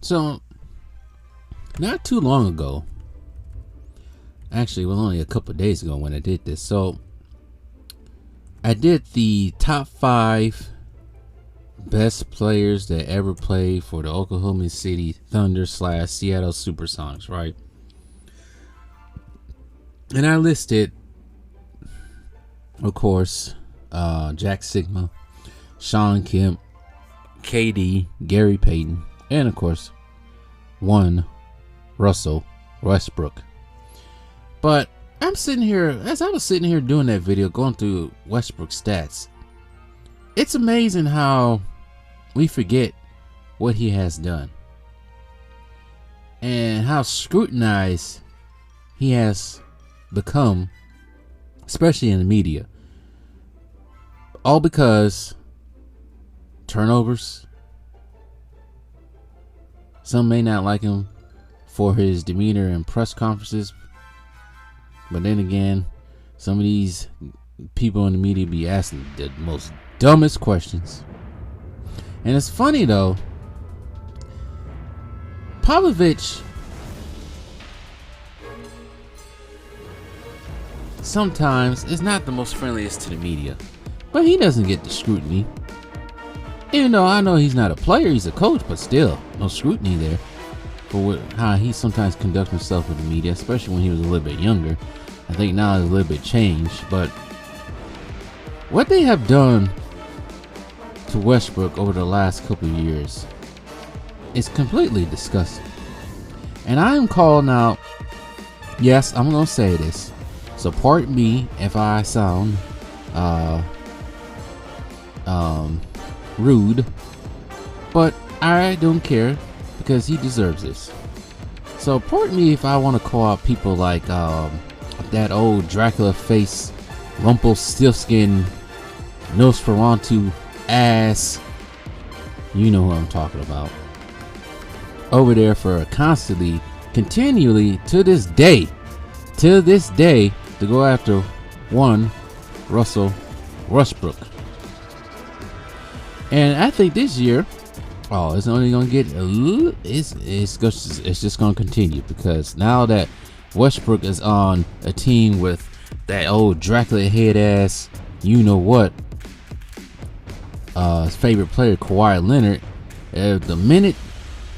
So, not too long ago, actually, it was only a couple of days ago when I did this. So, I did the top 5 best players that ever played for the Oklahoma City Thunder / Seattle Supersonics, right? And I listed, of course, Jack Sigma, Sean Kemp, KD, Gary Payton, and of course, one Russell Westbrook. But I'm sitting here, as I was sitting here doing that video, going through Westbrook stats, it's amazing how we forget what he has done and how scrutinized he has become, especially in the media. All because turnovers. Some may not like him for his demeanor in press conferences, but then again, some of these people in the media be asking the most dumbest questions. And it's funny though, Popovich sometimes is not the most friendliest to the media, but he doesn't get the scrutiny. Even though I know he's not a player, he's a coach, but still, no scrutiny there for how he sometimes conducts himself with the media, especially when he was a little bit younger. I think now it's a little bit changed, but what they have done to Westbrook over the last couple of years is completely disgusting. And I am calling out, yes, I'm going to say this, so pardon me if I sound rude, but I don't care because he deserves this. So pardon me if I want to call out people like that old Dracula face, Rumpelstiltskin, Nosferatu ass, you know who I'm talking about, over there for constantly, continually, to this day, to go after one Russell Westbrook. And I think this year, it's only gonna get it's just gonna continue, because now that Westbrook is on a team with that old Dracula head ass, you know what, his favorite player Kawhi Leonard,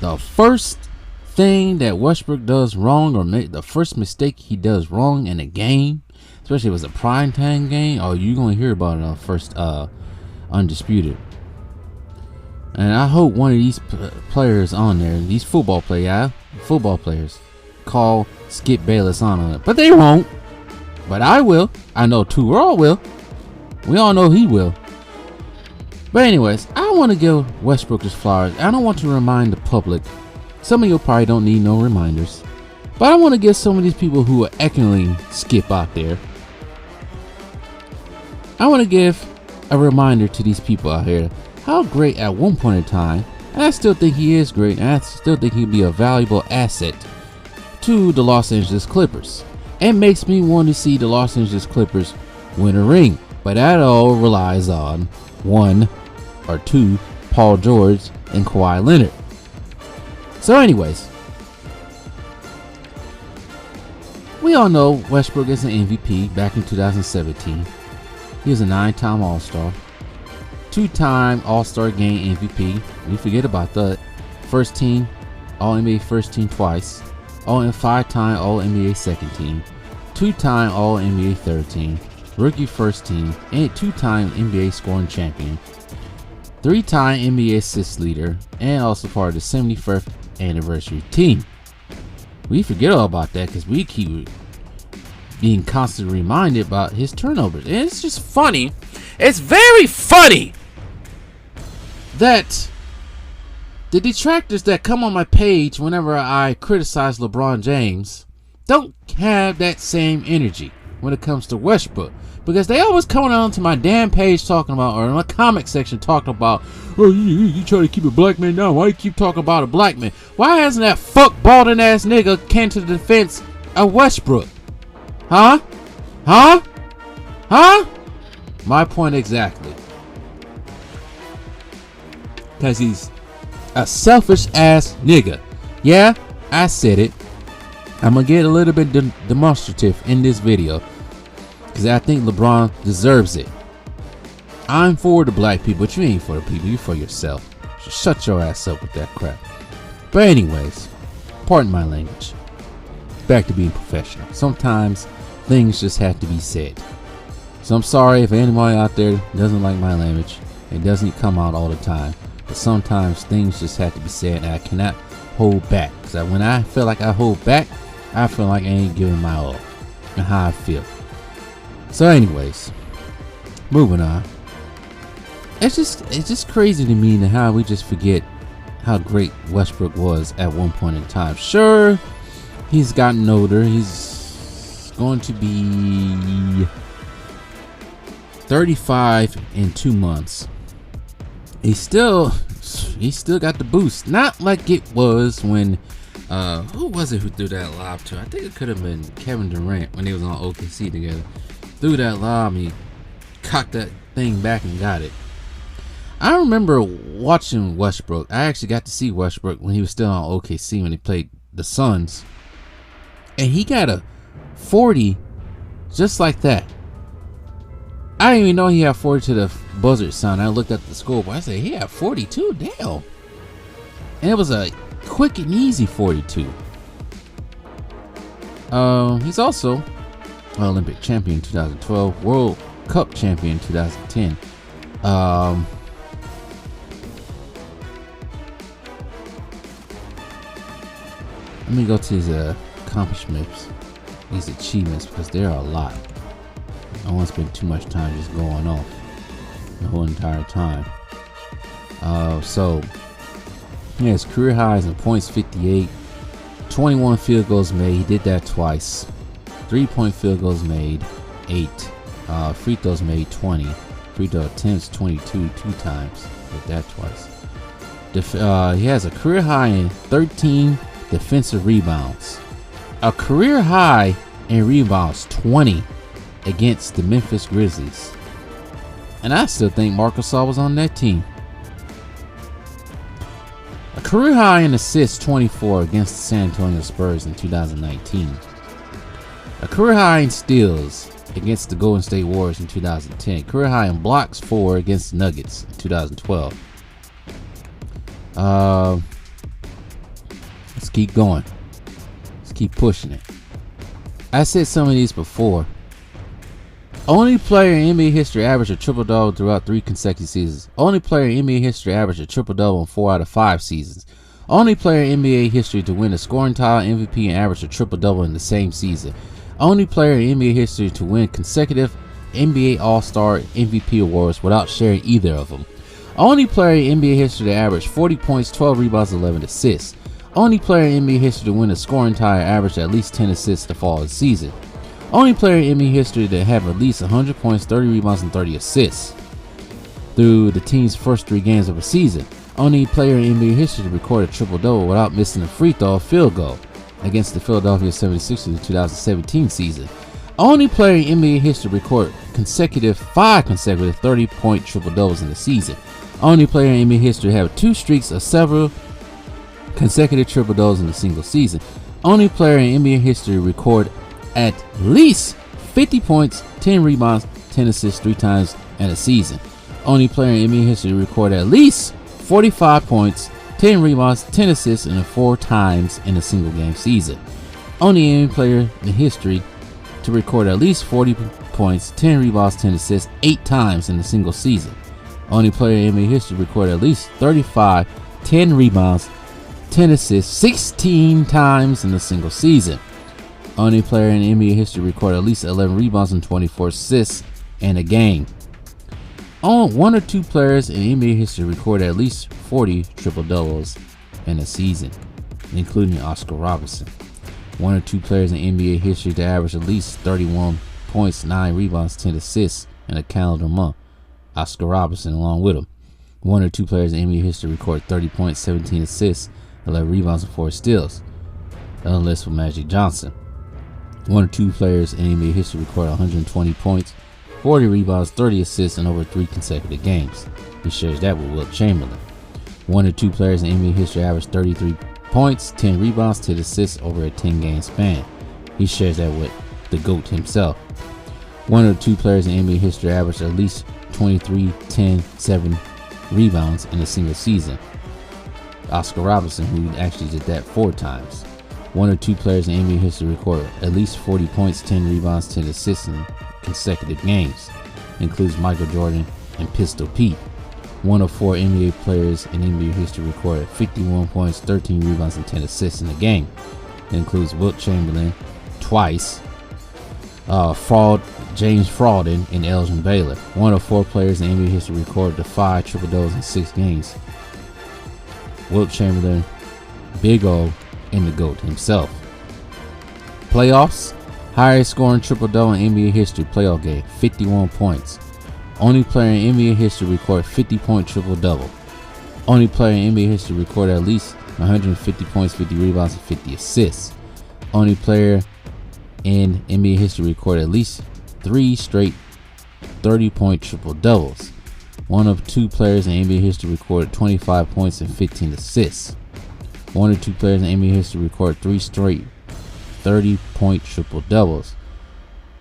the first thing that Westbrook does wrong, or the first mistake he does wrong in a game, especially if it's a primetime game, you're gonna hear about it on first Undisputed. And I hope one of these players on there, these football players, call Skip Bayless on it. But they won't. But I will. I know Raw will. We all know he will. But anyways, I want to give Westbrook his flowers. I don't want to remind the public. Some of you probably don't need no reminders. But I want to give some of these people who are echoing Skip out there, I want to give a reminder to these people out here how great at one point in time, and I still think he is great, and I still think he'd be a valuable asset to the Los Angeles Clippers. It makes me want to see the Los Angeles Clippers win a ring, but that all relies on 1 or 2 Paul George and Kawhi Leonard. So anyways, we all know Westbrook is an MVP back in 2017. He was a 9-time All-Star, 2-time All-Star Game MVP. We forget about that. First team, All-NBA first team twice. 5-time All-NBA second team. 2-time All-NBA third team. Rookie first team. And 2-time NBA scoring champion. 3-time NBA assist leader. And also part of the 71st anniversary team. We forget all about that because we keep being constantly reminded about his turnovers. And it's just funny. It's very funny that the detractors that come on my page whenever I criticize LeBron James don't have that same energy when it comes to Westbrook, because they always come on to my damn page talking about, or in my comment section talking about, you try to keep a black man down, why you keep talking about a black man? Why hasn't that fuck balding ass nigga came to the defense of Westbrook? Huh? My point exactly. Because he's A selfish ass nigga. Yeah, I said it. I'm gonna get a little bit demonstrative in this video because I think LeBron deserves it. I'm for the black people, but you ain't for the people. You for yourself. So shut your ass up with that crap. But anyways, pardon my language. Back to being professional. Sometimes things just have to be said. So I'm sorry if anybody out there doesn't like my language. It doesn't come out all the time. But sometimes things just have to be said, and I cannot hold back. Because when I feel like I hold back, I feel like I ain't giving my all. And how I feel. So anyways, moving on. It's just crazy to me that how we just forget how great Westbrook was at one point in time. Sure, he's gotten older. He's going to be 35 in 2 months. He still got the boost. Not like it was when who was it who threw that lob to? I think it could have been Kevin Durant when they was on OKC together. Threw that lob, he cocked that thing back and got it. I remember watching Westbrook. I actually got to see Westbrook when he was still on OKC when he played the Suns. And he got a 40 just like that. I didn't even know he had 40 to the buzzer sound. I looked at the scoreboard. I said, he had 42? Damn. And it was a quick and easy 42. He's also Olympic champion in 2012, World Cup champion in 2010. Let me go to his accomplishments, these achievements, because there are a lot. I don't want to spend too much time just going off the whole entire time. So he has career highs in points 58, 21 field goals made. He did that twice. 3-point field goals made 8. Free throws made 20. Free throw attempts 22 2 times. Did that twice. He has a career high in 13 defensive rebounds. A career high in rebounds 20 against the Memphis Grizzlies. And I still think Marc Gasol was on that team. A career high in assists 24 against the San Antonio Spurs in 2019. A career high in steals against the Golden State Warriors in 2010. Career high in blocks 4 against the Nuggets in 2012. Let's keep going. Let's keep pushing it. I said some of these before. Only player in NBA history averaged a triple-double throughout 3 consecutive seasons. Only player in NBA history averaged a triple-double in 4 out of 5 seasons. Only player in NBA history to win a scoring title, MVP, and average a triple-double in the same season. Only player in NBA history to win consecutive NBA All-Star MVP awards without sharing either of them. Only player in NBA history to average 40 points, 12 rebounds, 11 assists. Only player in NBA history to win a scoring title, average at least 10 assists the following season. Only player in NBA history to have at least 100 points, 30 rebounds, and 30 assists through the team's first 3 games of a season. Only player in NBA history to record a triple-double without missing a free throw or field goal against the Philadelphia 76ers in the 2017 season. Only player in NBA history to record 5 consecutive 30-point triple-doubles in the season. Only player in NBA history to have 2 streaks of several consecutive triple-doubles in a single season. Only player in NBA history to record at least 50 points, 10 rebounds, 10 assists 3 times in a season. Only player in NBA history to record at least 45 points, 10 rebounds, 10 assists, and 4 times in a single game season. Only NBA player in history to record at least 40 points, 10 rebounds, 10 assists 8 times in a single season. Only player in NBA history to record at least 35, 10 rebounds, 10 assists 16 times in a single season. Only player in NBA history to record at least 11 rebounds and 24 assists in a game. Only 1 or 2 players in NBA history record at least 40 triple-doubles in a season, including Oscar Robertson. 1 or 2 players in NBA history to average at least 31 points, 9 rebounds, 10 assists in a calendar month. Oscar Robertson along with him. 1 or 2 players in NBA history record 30 points, 17 assists, 11 rebounds, and 4 steals. Unless for Magic Johnson. 1 or 2 players in NBA history record 120 points, 40 rebounds, 30 assists in over 3 consecutive games. He shares that with Wilt Chamberlain. One or two players in NBA history average 33 points, 10 rebounds, 10 assists over a 10-game span. He shares that with the GOAT himself. One or two players in NBA history average at least 23, 10, 7 rebounds in a single season. Oscar Robertson, who actually did that 4 times. One or two players in NBA history record at least 40 points, 10 rebounds, 10 assists in consecutive games. Includes Michael Jordan and Pistol Pete. One of 4 NBA players in NBA history recorded 51 points, 13 rebounds, and 10 assists in a game. It includes Wilt Chamberlain twice, James Frauden, and Elgin Baylor. One of 4 players in NBA history recorded the 5 triple-doubles in 6 games. Wilt Chamberlain, Big O, and the GOAT himself. Playoffs, highest scoring triple-double in NBA history playoff game, 51 points. Only player in NBA history recorded 50-point triple-double. Only player in NBA history recorded at least 150 points, 50 rebounds, and 50 assists. Only player in NBA history recorded at least 3 straight 30-point triple-doubles. One of 2 players in NBA history recorded 25 points and 15 assists. One or 2 players in NBA history recorded 3 straight 30-point triple-doubles.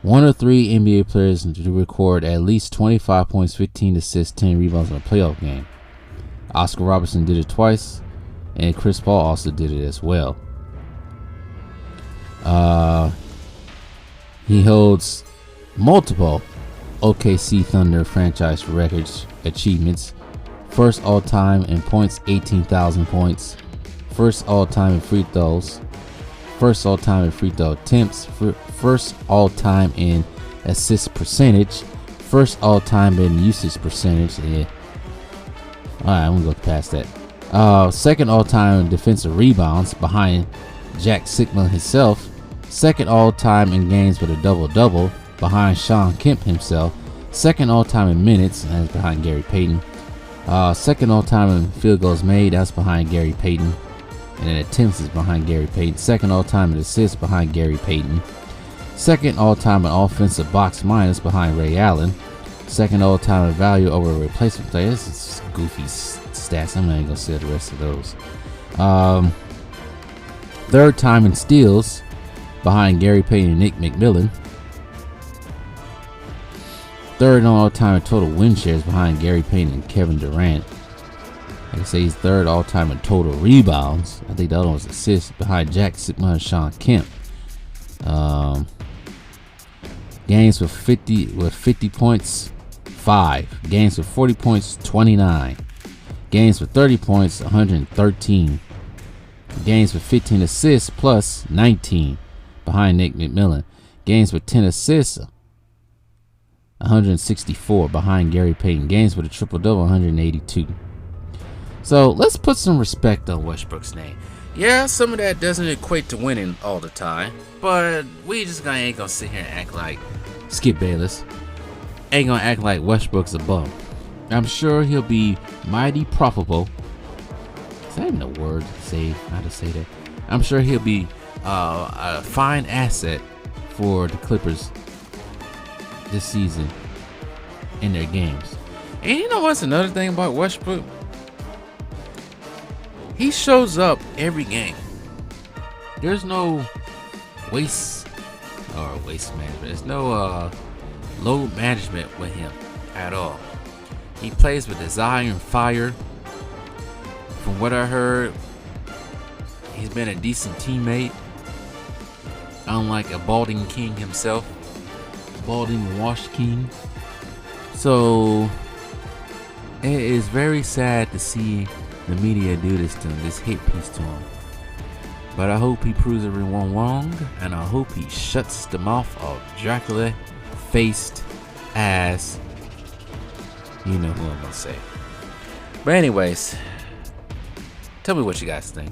One or 3 NBA players to record at least 25 points, 15 assists, 10 rebounds in a playoff game. Oscar Robertson did it twice, and Chris Paul also did it as well. He holds multiple OKC Thunder franchise records achievements. First all-time in points, 18,000 points. First all-time in free throws. First all-time in free throw attempts. First all-time in assist percentage. First all-time in usage percentage. Yeah. Alright, I'm gonna go past that. Second all-time in defensive rebounds behind Jack Sigma himself. Second all-time in games with a double-double behind Sean Kemp himself. Second all-time in minutes, and that's behind Gary Payton. Second all-time in field goals made, that's behind Gary Payton. And then attempts is behind Gary Payton. Second all-time in assists behind Gary Payton. Second all-time in offensive box minus behind Ray Allen. Second all-time in value over a replacement player. This is goofy stats. I'm not even gonna say the rest of those. Third time in steals behind Gary Payton and Nick McMillan. Third all-time in total win shares behind Gary Payton and Kevin Durant. Like I say, he's third all-time in total rebounds. I think the other one's assists behind Jack Sigma and Sean Kemp. Games with 50 points, 5. Games with 40 points, 29. Games with 30 points, 113. Games with 15 assists plus 19 behind Nick McMillan. Games with 10 assists, 164 behind Gary Payton. Games with a triple-double, 182. So let's put some respect on Westbrook's name. Yeah, some of that doesn't equate to winning all the time, but we just ain't gonna sit here and act like Skip Bayless. Ain't gonna act like Westbrook's a bum. I'm sure he'll be mighty profitable. Is that even a word to say? How to say that? I'm sure he'll be a fine asset for the Clippers this season in their games. And you know what's another thing about Westbrook? He shows up every game. There's no waste management. There's no load management with him at all. He plays with desire and fire. From what I heard, he's been a decent teammate. Unlike a balding king himself. Balding washed king. So it is very sad to see the media do this to him, this hate piece to him. But I hope he proves everyone wrong, and I hope he shuts the mouth of Dracula-faced ass. You know who I'm gonna say. But anyways, tell me what you guys think.